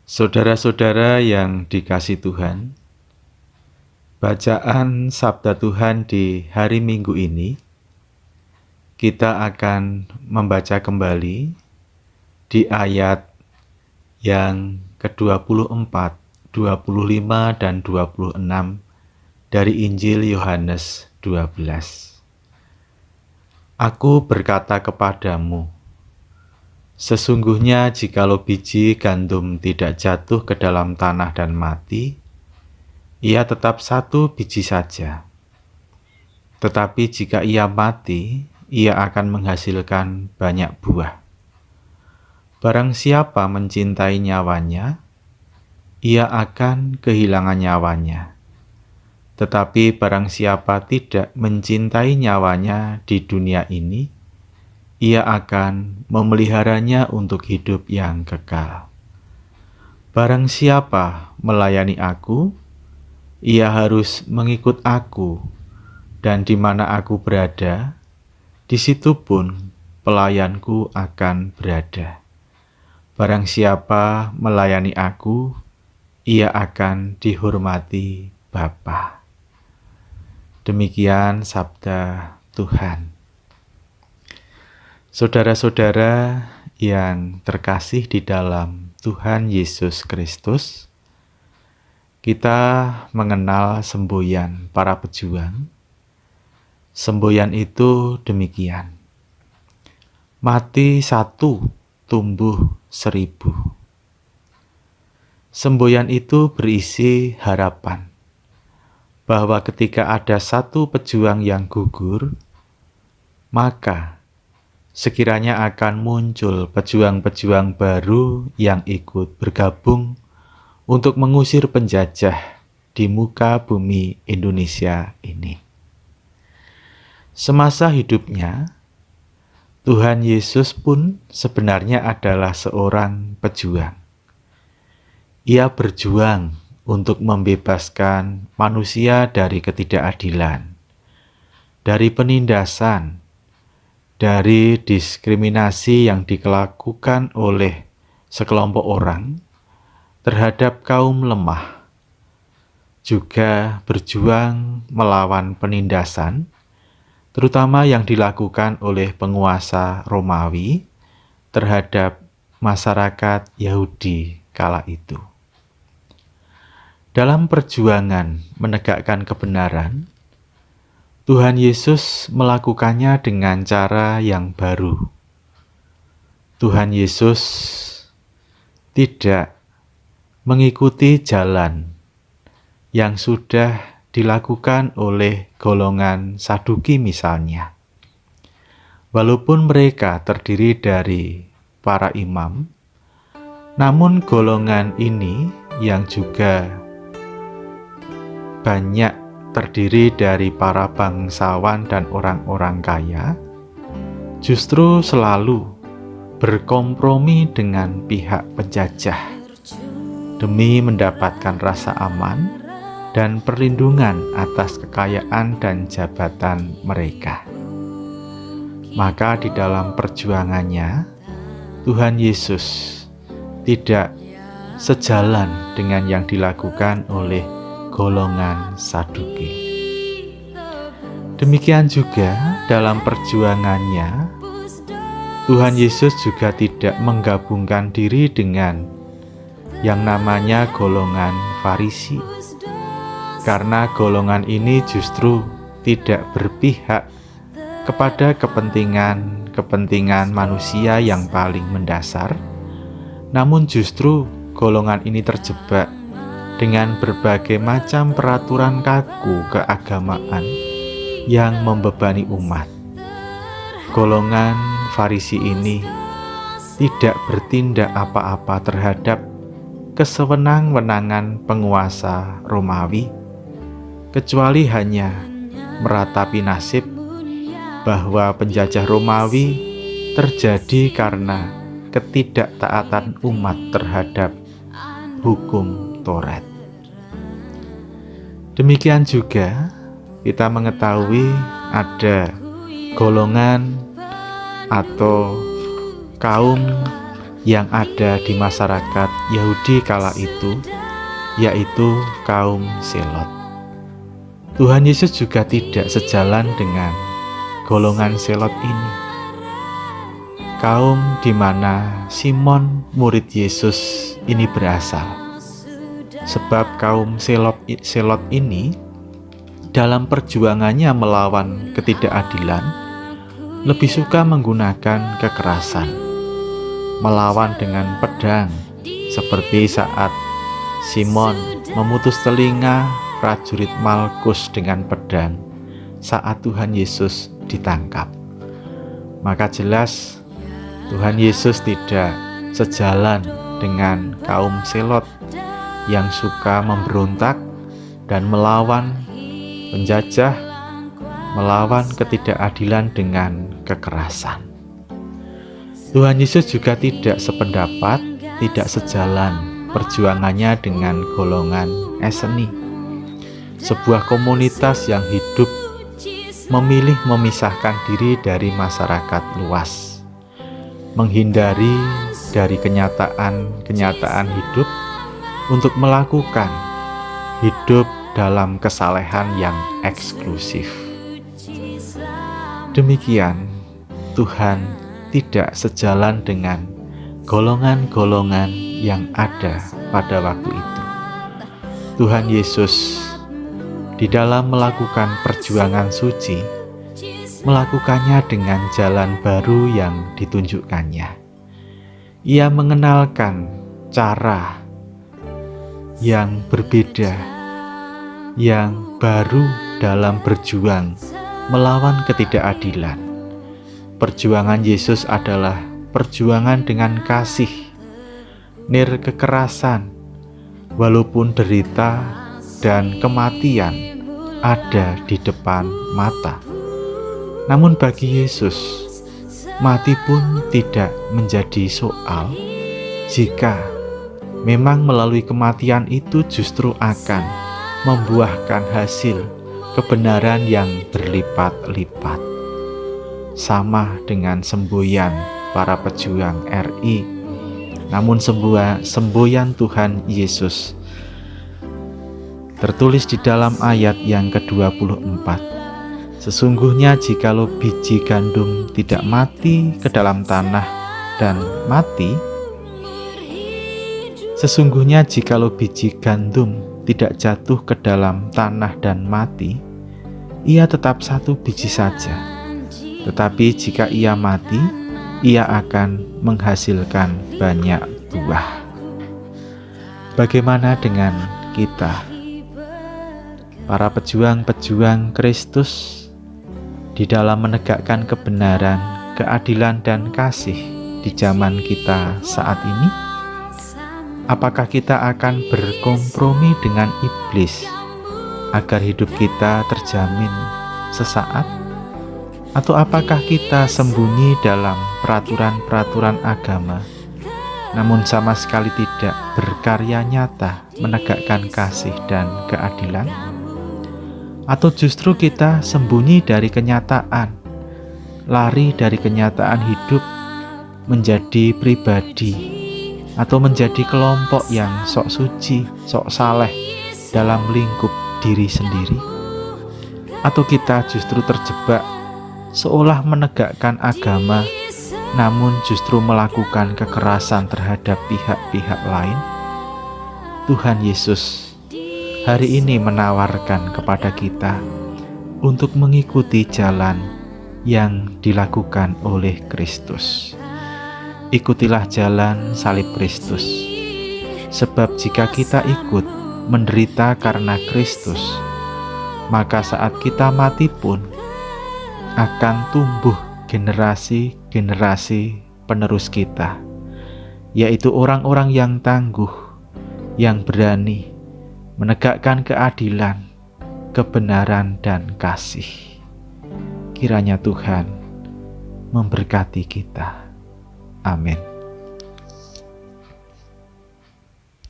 Saudara-saudara yang dikasihi Tuhan, bacaan Sabda Tuhan di hari Minggu ini, kita akan membaca kembali di ayat yang ke-24, 25, dan 26 dari Injil Yohanes 12. Aku berkata kepadamu, sesungguhnya jikalau biji gandum tidak jatuh ke dalam tanah dan mati, ia tetap satu biji saja. Tetapi jika ia mati, ia akan menghasilkan banyak buah. Barang siapa mencintai nyawanya, ia akan kehilangan nyawanya. Tetapi barang siapa tidak mencintai nyawanya di dunia ini, ia akan memeliharanya untuk hidup yang kekal. Barang siapa melayani aku, ia harus mengikut aku, dan di mana aku berada, di situ pun pelayanku akan berada. Barang siapa melayani aku, ia akan dihormati Bapa. Demikian sabda Tuhan. Saudara-saudara yang terkasih di dalam Tuhan Yesus Kristus, kita mengenal semboyan para pejuang. Semboyan itu demikian: mati 1, tumbuh 1000. Semboyan itu berisi harapan bahwa ketika ada satu pejuang yang gugur, maka sekiranya akan muncul pejuang-pejuang baru yang ikut bergabung untuk mengusir penjajah di muka bumi Indonesia ini. Semasa hidupnya, Tuhan Yesus pun sebenarnya adalah seorang pejuang. Ia berjuang untuk membebaskan manusia dari ketidakadilan, dari penindasan, dari diskriminasi yang dilakukan oleh sekelompok orang terhadap kaum lemah, juga berjuang melawan penindasan, terutama yang dilakukan oleh penguasa Romawi terhadap masyarakat Yahudi kala itu. Dalam perjuangan menegakkan kebenaran, Tuhan Yesus melakukannya dengan cara yang baru. Tuhan Yesus tidak mengikuti jalan yang sudah dilakukan oleh golongan Saduki misalnya. Walaupun mereka terdiri dari para imam, namun golongan ini yang juga banyak terdiri dari para bangsawan dan orang-orang kaya, justru selalu berkompromi dengan pihak penjajah demi mendapatkan rasa aman dan perlindungan atas kekayaan dan jabatan mereka. Maka di dalam perjuangannya, Tuhan Yesus tidak sejalan dengan yang dilakukan oleh golongan Saduki. Demikian juga dalam perjuangannya, Tuhan Yesus juga tidak menggabungkan diri dengan yang namanya golongan Farisi, karena golongan ini justru tidak berpihak kepada kepentingan manusia yang paling mendasar, namun justru golongan ini terjebak dengan berbagai macam peraturan kaku keagamaan yang membebani umat. Golongan Farisi ini tidak bertindak apa-apa terhadap kesewenang-wenangan penguasa Romawi, kecuali hanya meratapi nasib bahwa penjajah Romawi terjadi karena ketidaktaatan umat terhadap hukum Taurat. Demikian juga kita mengetahui ada golongan atau kaum yang ada di masyarakat Yahudi kala itu, yaitu kaum Selot. Tuhan Yesus juga tidak sejalan dengan golongan Selot ini, kaum di mana Simon murid Yesus ini berasal. Sebab kaum Selot ini dalam perjuangannya melawan ketidakadilan lebih suka menggunakan kekerasan, melawan dengan pedang, seperti saat Simon memutus telinga prajurit Malkus dengan pedang saat Tuhan Yesus ditangkap. Maka jelas Tuhan Yesus tidak sejalan dengan kaum Selot yang suka memberontak dan melawan penjajah, melawan ketidakadilan dengan kekerasan. Tuhan Yesus juga tidak sependapat, tidak sejalan perjuangannya dengan golongan Eseni, sebuah komunitas yang hidup memilih memisahkan diri dari masyarakat luas, menghindari dari kenyataan hidup untuk melakukan hidup dalam kesalehan yang eksklusif. Demikian, Tuhan tidak sejalan dengan golongan-golongan yang ada pada waktu itu. Tuhan Yesus di dalam melakukan perjuangan suci, melakukannya dengan jalan baru yang ditunjukkannya. Ia mengenalkan cara yang berbeda, yang baru dalam berjuang melawan ketidakadilan. Perjuangan Yesus adalah perjuangan dengan kasih, kekerasan, walaupun derita dan kematian ada di depan mata. Namun bagi Yesus, mati pun tidak menjadi soal jika memang melalui kematian itu justru akan membuahkan hasil kebenaran yang berlipat-lipat. Sama dengan semboyan para pejuang RI, namun semboyan Tuhan Yesus tertulis di dalam ayat yang ke-24. Sesungguhnya jikalau biji gandum tidak mati ke dalam tanah dan mati, sesungguhnya jikalau biji gandum tidak jatuh ke dalam tanah dan mati, ia tetap satu biji saja. Tetapi jika ia mati, ia akan menghasilkan banyak buah. Bagaimana dengan kita? Para pejuang-pejuang Kristus di dalam menegakkan kebenaran, keadilan, dan kasih di zaman kita saat ini? Apakah kita akan berkompromi dengan iblis agar hidup kita terjamin sesaat? Atau apakah kita sembunyi dalam peraturan-peraturan agama, namun sama sekali tidak berkarya nyata menegakkan kasih dan keadilan? Atau justru kita sembunyi dari kenyataan, lari dari kenyataan hidup menjadi pribadi atau menjadi kelompok yang sok suci, sok saleh dalam lingkup diri sendiri? Atau kita justru terjebak seolah menegakkan agama namun justru melakukan kekerasan terhadap pihak-pihak lain? Tuhan Yesus hari ini menawarkan kepada kita untuk mengikuti jalan yang dilakukan oleh Kristus. Ikutilah jalan salib Kristus, sebab jika kita ikut menderita karena Kristus, maka saat kita mati pun akan tumbuh generasi-generasi penerus kita, yaitu orang-orang yang tangguh, yang berani menegakkan keadilan, kebenaran, dan kasih. Kiranya Tuhan memberkati kita. Amin.